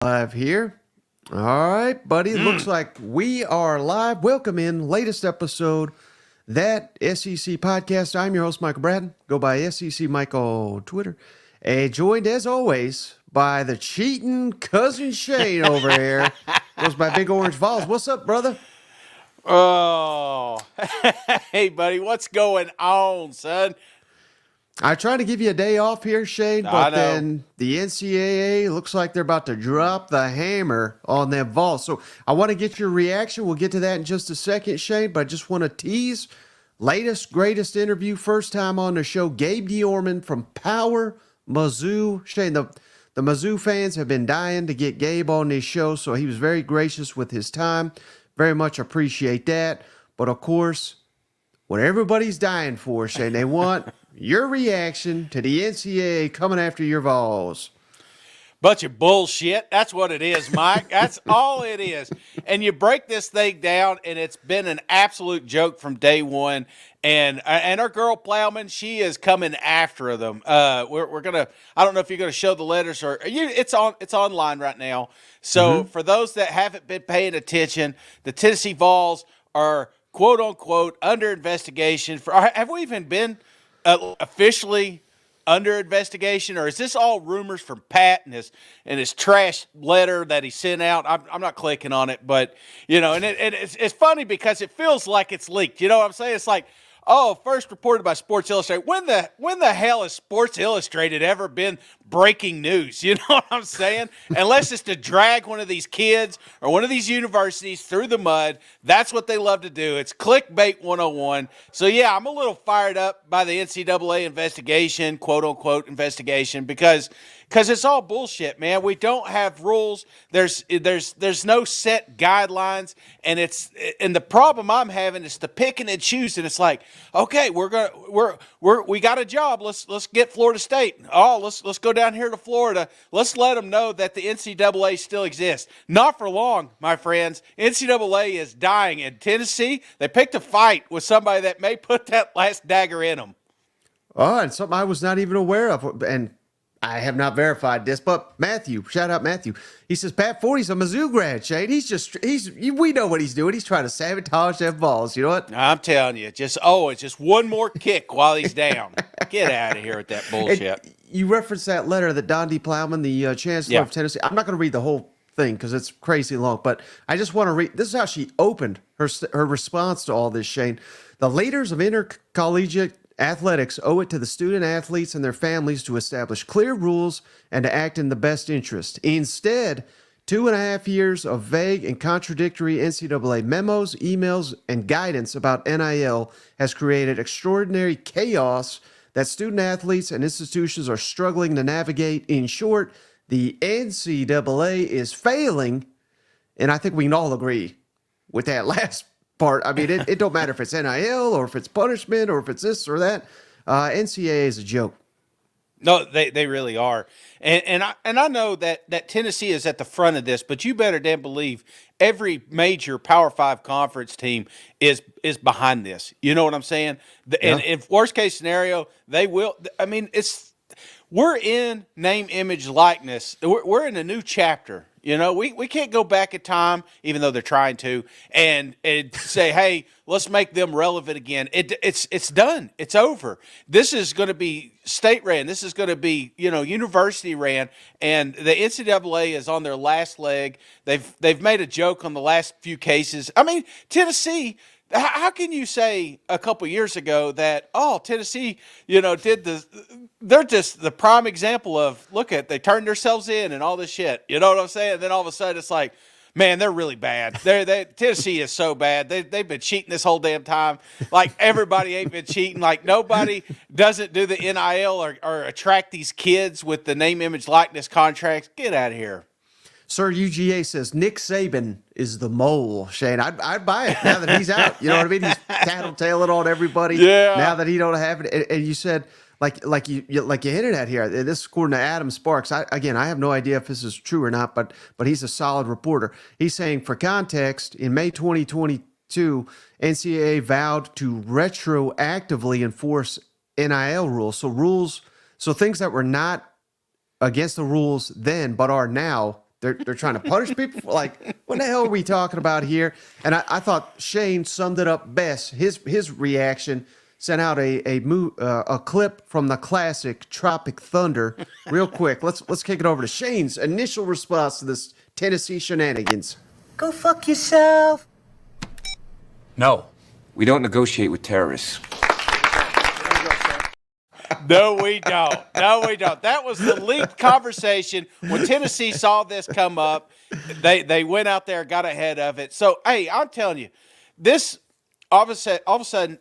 Live here. All right, buddy. Looks like we are live. Welcome in. Latest episode, that SEC podcast. I'm your host, Michael Bratton. Go by SEC Mike on Twitter. And joined, as always, by the cheating cousin Shane over here. Goes by Big Orange Vols. What's up, brother? Oh, hey, buddy. What's going on, son? I tried to give you a day off here, Shane, but then the NCAA looks like they're about to drop the hammer on them Vols. So I want to get your reaction. We'll get to that in just a second, Shane, but I just want to tease latest, greatest interview, first time on the show, Gabe Diorman from Power Mizzou. Shane, the Mizzou fans have been dying to get Gabe on this show, so he was very gracious with his time. Very much appreciate that. But, of course, what everybody's dying for, Shane, they want your reaction to the NCAA coming after your Vols. Bunch of bullshit. That's what it is, Mike. That's all it is. And you break this thing down, and it's been an absolute joke from day one. And our girl Plowman, she is coming after them. We're gonna. I don't know if you're gonna show the letters or it's online right now. So for those that haven't been paying attention, the Tennessee Vols are quote unquote under investigation. Have we even been officially under investigation, or is this all rumors from Pat and his trash letter that he sent out? I'm not clicking on it, but and it's funny because it feels like it's leaked. You know what I'm saying? It's like, first reported by Sports Illustrated. When the hell has Sports Illustrated ever been breaking news? You know what I'm saying? Unless it's to drag one of these kids or one of these universities through the mud. That's what they love to do. It's clickbait 101. So, yeah, I'm a little fired up by the NCAA investigation, quote-unquote investigation, because it's all bullshit, man. We don't have rules. There's no set guidelines, and the problem I'm having is the picking and choosing. It's like, okay, we got a job. Let's get Florida State. Let's go down here to Florida. Let's let them know that the NCAA still exists. Not for long, my friends. NCAA is dying. In Tennessee, they picked a fight with somebody that may put that last dagger in them. Oh, and something I was not even aware of, and I have not verified this, but Matthew, shout out Matthew. He says Pat Forty's a Mizzou grad, Shane. We know what he's doing. He's trying to sabotage them Vols. You know what? I'm telling you, it's just one more kick while he's down. Get out of here with that bullshit. And you referenced that letter that Don D. Plowman, the chancellor of Tennessee. I'm not going to read the whole thing because it's crazy long, but I just want to read. This is how she opened her response to all this, Shane. The leaders of intercollegiate athletics owe it to the student athletes and their families to establish clear rules and to act in the best interest. Instead, 2.5 years of vague and contradictory NCAA memos, emails, and guidance about NIL has created extraordinary chaos that student athletes and institutions are struggling to navigate. In short, the NCAA is failing, and I think we can all agree with that last part. I mean, it don't matter if it's NIL or if it's punishment or if it's this or that. NCAA is a joke. No, they really are. And I know that Tennessee is at the front of this, but you better damn believe every major Power 5 conference team is behind this. You know what I'm saying? And if worst case scenario, they will. I mean, we're in name, image, likeness. We're in a new chapter. You know, we can't go back in time, even though they're trying to, and say, hey, let's make them relevant again. It's done. It's over. This is going to be state ran. This is going to be, university ran, and the NCAA is on their last leg. They've made a joke on the last few cases. I mean, Tennessee. How can you say a couple years ago that, Tennessee, they're just the prime example of, they turned themselves in and all this shit. You know what I'm saying? And then all of a sudden it's like, man, they're really bad. Tennessee is so bad. They've been cheating this whole damn time. Like, everybody ain't been cheating. Like, nobody doesn't do the NIL or attract these kids with the name, image, likeness contracts. Get out of here. Sir UGA says Nick Saban is the mole, Shane. I'd buy it now that he's out. You know what I mean? He's tattletaling on everybody. Yeah. Now that he don't have it, and you said like you hinted at here. This is according to Adam Sparks. I have no idea if this is true or not, but he's a solid reporter. He's saying, for context, in May 2022, NCAA vowed to retroactively enforce NIL rules. So things that were not against the rules then, but are now, they're trying to punish people. Like, what the hell are we talking about here? And I thought Shane summed it up best. His reaction sent out a clip from the classic Tropic Thunder. Real quick, let's kick it over to Shane's initial response to this Tennessee shenanigans. Go fuck yourself. No, we don't negotiate with terrorists. No, we don't. No, we don't. That was the leaked conversation when Tennessee saw this come up. They went out there, got ahead of it. So, hey, I'm telling you, this all of a sudden,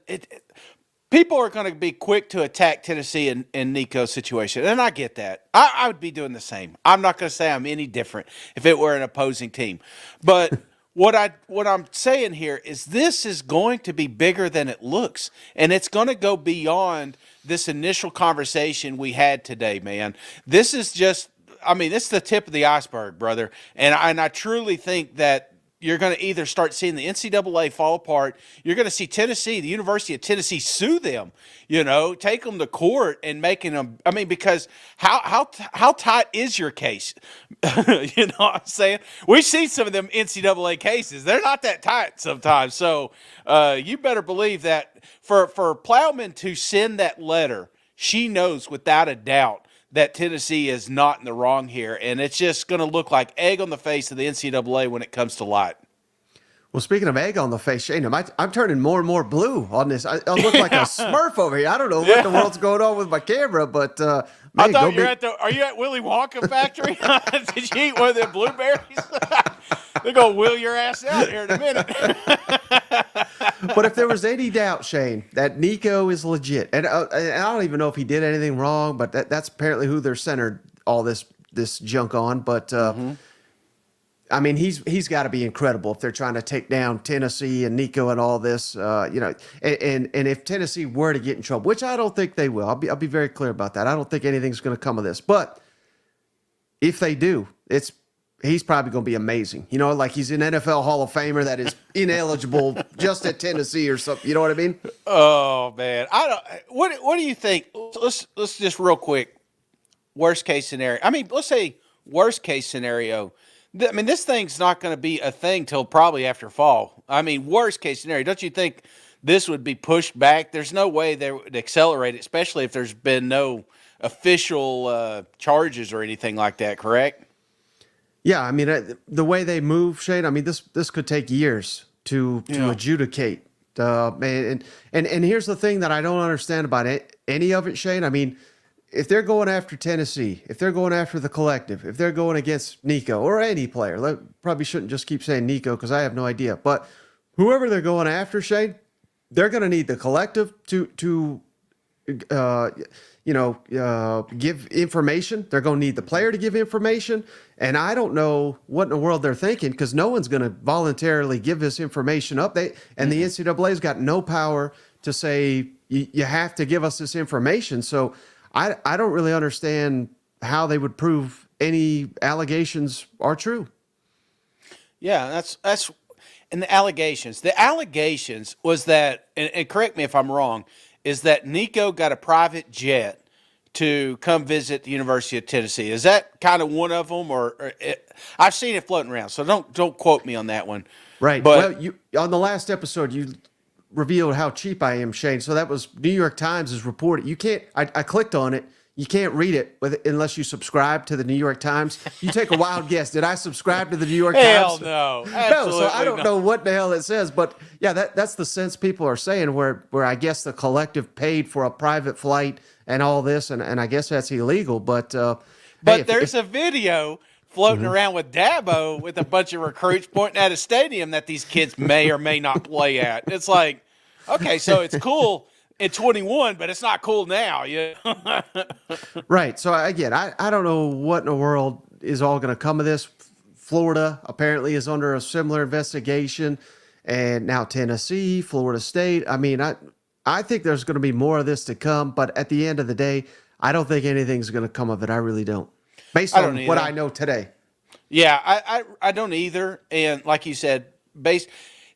people are going to be quick to attack Tennessee in Nico's situation, and I get that. I would be doing the same. I'm not going to say I'm any different if it were an opposing team, but what I'm saying here is this is going to be bigger than it looks, and it's going to go beyond this initial conversation we had today, man. This is just, I mean, this is the tip of the iceberg, brother, and I truly think that you're going to either start seeing the NCAA fall apart. You're going to see Tennessee, the University of Tennessee, sue them, take them to court and making them. I mean, because how tight is your case? You know what I'm saying? We see some of them NCAA cases. They're not that tight sometimes. So you better believe that for Plowman to send that letter, she knows without a doubt that Tennessee is not in the wrong here, and it's just going to look like egg on the face of the NCAA when it comes to light. Well, speaking of egg on the face, Shane, I'm turning more and more blue on this. I look like a Smurf over here. I don't know what the world's going on with my camera, but man, I thought are you at Willy Wonka factory? Did you eat one of them blueberries? They're going to wheel your ass out here in a minute. But if there was any doubt, Shane, that Nico is legit, and I don't even know if he did anything wrong, but that's apparently who they're centered all this junk on. But I mean, he's got to be incredible if they're trying to take down Tennessee and Nico and all this. And if Tennessee were to get in trouble, which I don't think they will, I'll be very clear about that. I don't think anything's going to come of this. But if they do, he's probably going to be amazing. Like he's an NFL Hall of Famer that is ineligible just at Tennessee or something. You know what I mean? Oh man, I don't. What do you think? Let's just real quick. Worst case scenario. I mean, let's say worst case scenario. I mean, this thing's not going to be a thing till probably after fall. I mean, worst case scenario. Don't you think this would be pushed back? There's no way they would accelerate it, especially if there's been no official charges or anything like that. Correct? Yeah, I mean, the way they move, Shane, I mean, this could take years to adjudicate. And here's the thing that I don't understand about any of it, Shane. I mean, if they're going after Tennessee, if they're going after the collective, if they're going against Nico or any player, probably shouldn't just keep saying Nico because I have no idea. But whoever they're going after, Shane, they're going to need the collective to give information. They're going to need the player to give information. And I don't know what in the world they're thinking because no one's going to voluntarily give this information up. The NCAA's got no power to say you have to give us this information. So I don't really understand how they would prove any allegations are true. Yeah, that's and the allegations. The allegations was that, and correct me if I'm wrong, is that Nico got a private jet to come visit the University of Tennessee. Is that kind of one of them, or I've seen it floating around, so don't quote me on that one. Right. But well, you on the last episode you revealed how cheap I am, Shane. So that was New York Times is reported. You can't. I clicked on it. You can't read it unless you subscribe to the New York Times. You take a wild guess. Did I subscribe to the New York Times? Hell no. No, so I don't know what the hell it says. But yeah, that's the sense people are saying where I guess the collective paid for a private flight and all this, and I guess that's illegal. But there's a video floating around with Dabo with a bunch of recruits pointing at a stadium that these kids may or may not play at. It's like, okay, so it's cool at 21, but it's not cool now. Yeah. Right. So again, I don't know what in the world is all going to come of this. Florida apparently is under a similar investigation, and now Tennessee, Florida State. I mean, I think there's going to be more of this to come, but at the end of the day, I don't think anything's going to come of it. I really don't. Based on what I know today. Yeah, I don't either. And like you said,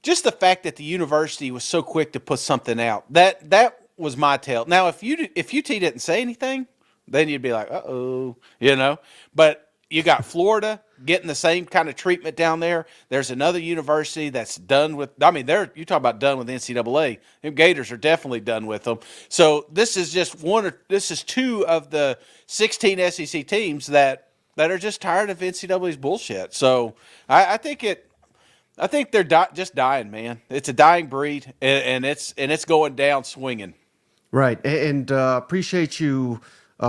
just the fact that the university was so quick to put something out, that was my tell. Now, if UT didn't say anything, then you'd be like, uh-oh, But you got Florida, getting the same kind of treatment down there. There's another university that's done with. I mean, you talk about done with NCAA. Them Gators are definitely done with them. So this is just this is 2 of the 16 SEC teams that are just tired of NCAA's bullshit. So I think they're just dying, man. It's a dying breed, and it's going down swinging. Right, and appreciate you,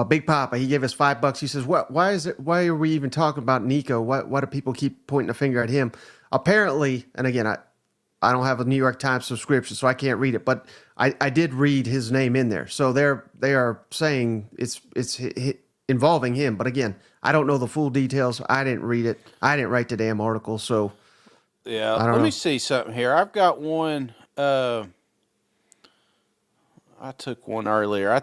Big Papa. He gave us $5. He says, Why are we even talking about Nico? Why do people keep pointing a finger at him?" Apparently, and again, I don't have a New York Times subscription, so I can't read it. But I did read his name in there, so they are saying it's involving him. But again, I don't know the full details. I didn't read it. I didn't write the damn article, so yeah. I don't Let know. me see something here. I've got one. I took one earlier. I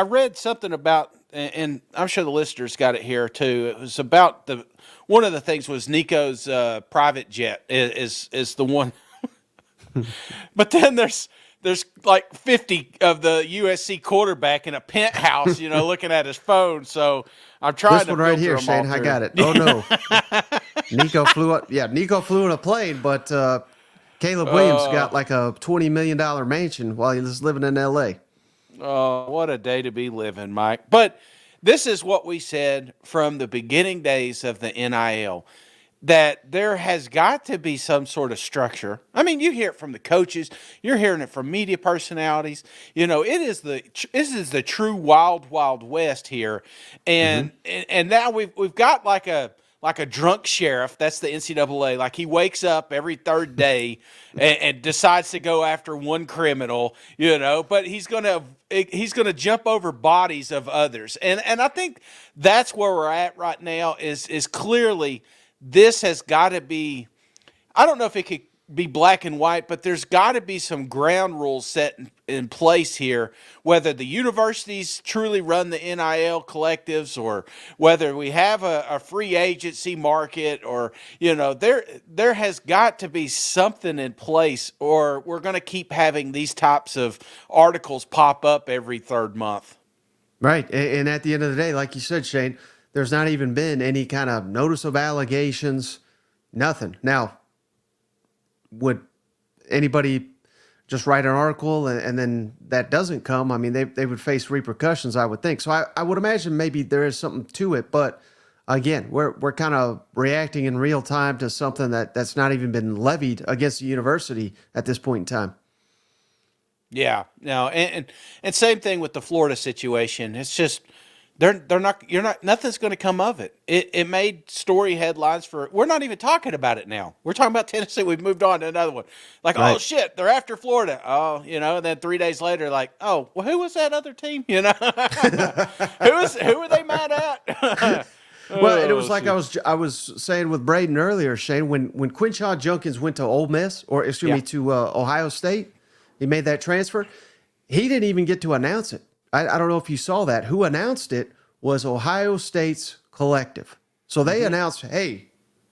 read something about, and I'm sure the listeners got it here too. It was about one of the things was Nico's private jet is the one, but then there's like 50 of the USC quarterback in a penthouse, looking at his phone. So I'm trying This to one right here, filter 'em Shane. all I got through. it. Oh no, Nico flew up. Yeah, Nico flew in a plane, but Caleb Williams got like a $20 million mansion while he was living in L.A. Oh, what a day to be living, Mike. But this is what we said from the beginning days of the NIL, that there has got to be some sort of structure. I mean, you hear it from the coaches. You're hearing it from media personalities. This is the true wild, wild west here. And now we've got like a drunk sheriff. That's the NCAA. Like, he wakes up every third day and decides to go after one criminal, but he's gonna jump over bodies of others. And I think that's where we're at right now is clearly this has got to be, I don't know if it could be black and white, but there's got to be some ground rules set in place here, whether the universities truly run the NIL collectives or whether we have a free agency market, or, there has got to be something in place, or we're going to keep having these types of articles pop up every third month. Right, and at the end of the day, like you said, Shane, there's not even been any kind of notice of allegations, nothing. Now, would anybody just write an article and then that doesn't come? I mean, they would face repercussions, I would think. So I would imagine maybe there is something to it. But again, we're kind of reacting in real time to something that's not even been levied against the university at this point in time. Yeah, no, and same thing with the Florida situation. It's just nothing's going to come of it. It made story headlines we're not even talking about it now. We're talking about Tennessee. We've moved on to another one. Like, right. Oh shit, they're after Florida. Oh, and then 3 days later, like, oh, well, who was that other team? Who were they mad at? Well, and it was like I was saying with Braden earlier, Shane, when Quinshon Judkins went to Ole Miss, to Ohio State, he made that transfer. He didn't even get to announce it. I don't know if you saw that. Who announced it was Ohio State's collective. So they announced, hey,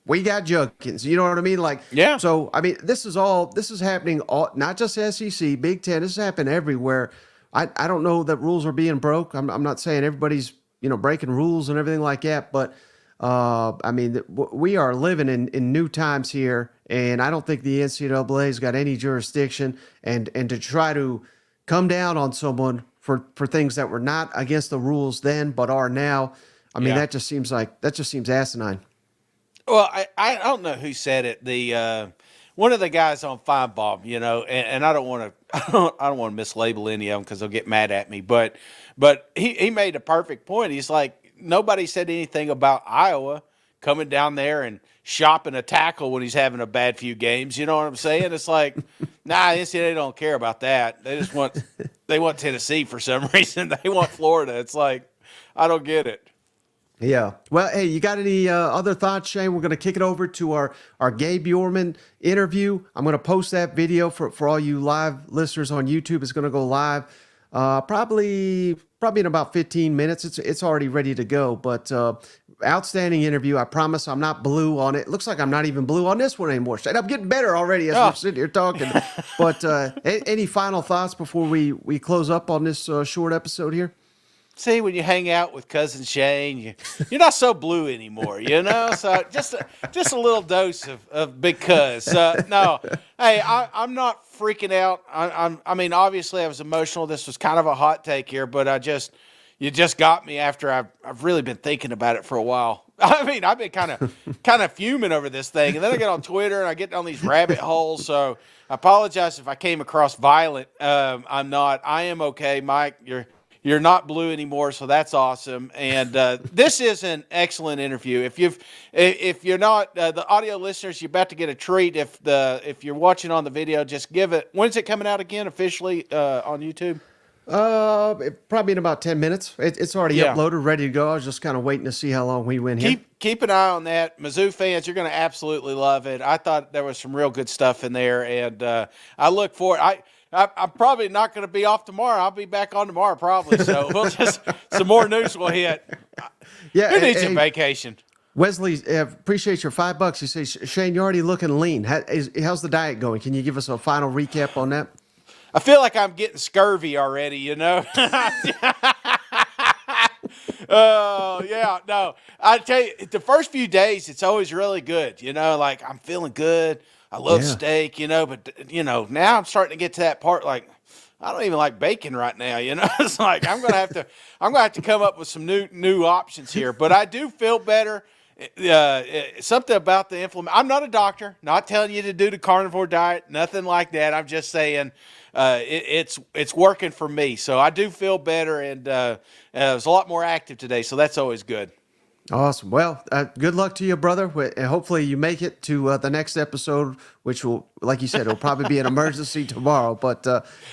we got Judkins. You know what I mean? Like, yeah. So, I mean, this is happening, not just SEC, Big Ten. This is happening everywhere. I don't know that rules are being broke. I'm not saying everybody's, breaking rules and everything like that. But, I mean, we are living in new times here. And I don't think the NCAA's got any jurisdiction. And to try to come down on someone for things that were not against the rules then, but are now. I mean, that just seems asinine. Well, I don't know who said it. The one of the guys on Fine Bob, and I don't want to mislabel any of them because they'll get mad at me. But he made a perfect point. He's like, nobody said anything about Iowa coming down there and shopping a tackle when he's having a bad few games. You know what I'm saying? It's like, nah, NCAA don't care about that. They just want Tennessee for some reason. They want Florida. It's like, I don't get it. Yeah. Well, hey, you got any other thoughts, Shane? We're going to kick it over to our Gabe Bjorman interview. I'm going to post that video for all you live listeners on YouTube. It's going to go live probably in about 15 minutes. It's already ready to go, but outstanding interview. I promise I'm not blue on it. Looks like I'm not even blue on this one anymore. Shane, I'm getting better already as we're sitting here talking. But any final thoughts before we close up on this short episode here? see, when you hang out with cousin Shane, you're not so blue anymore, you know. So just a little dose of big cuz. No, hey, I'm not freaking out. I mean, obviously, I was emotional. This was kind of a hot take here, but you just got me after I've really been thinking about it for a while. I mean, I've been kind of fuming over this thing, and then I get on Twitter and I get down these rabbit holes. So I apologize if I came across violent. I'm not. I am okay, Mike. You're not blue anymore, so that's awesome. And this is an excellent interview. If you're not the audio listeners, you're about to get a treat. If you're watching on the video, just give it. When's it coming out again officially on YouTube? Probably in about 10 minutes. It's already uploaded, ready to go. I was just kind of waiting to see how long we went here. Keep an eye on that. Mizzou fans, you're going to absolutely love it. I thought there was some real good stuff in there, and I look forward. I'm probably not going to be off tomorrow. I'll be back on tomorrow probably. So we'll just some more news will hit. Yeah, Who needs a vacation? Wesley, appreciate your $5. You say, Shane, you're already looking lean. How's the diet going? Can you give us a final recap on that? I feel like I'm getting scurvy already, you know. Oh, yeah, no. I tell you, the first few days, it's always really good, you know, like I'm feeling good. I love steak, you know, but, you know, now I'm starting to get to that part, like, I don't even like bacon right now, you know. It's like I'm gonna have to come up with some new options here. But I do feel better. Something about the inflammation. I'm not a doctor, not telling you to do the carnivore diet, nothing like that. I'm just saying it's working for me. So I do feel better, and I was a lot more active today, so that's always good. Awesome. Well, good luck to you, brother. And hopefully you make it to the next episode, which will, like you said, it'll probably be an emergency tomorrow. But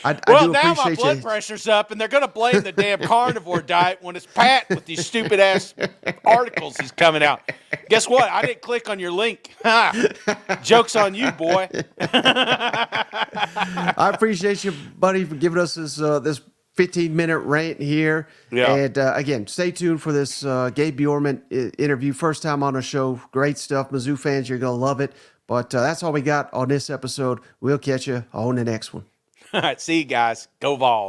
I do appreciate now my blood pressure's up, and they're going to blame the damn carnivore diet when it's Pat with these stupid-ass articles he's coming out. Guess what? I didn't click on your link. Joke's on you, boy. I appreciate you, buddy, for giving us this 15-minute rant here. Yeah. And again, stay tuned for this Gabe Bjorman interview. First time on the show. Great stuff. Mizzou fans, you're going to love it. But that's all we got on this episode. We'll catch you on the next one. All right. See you guys. Go Vols.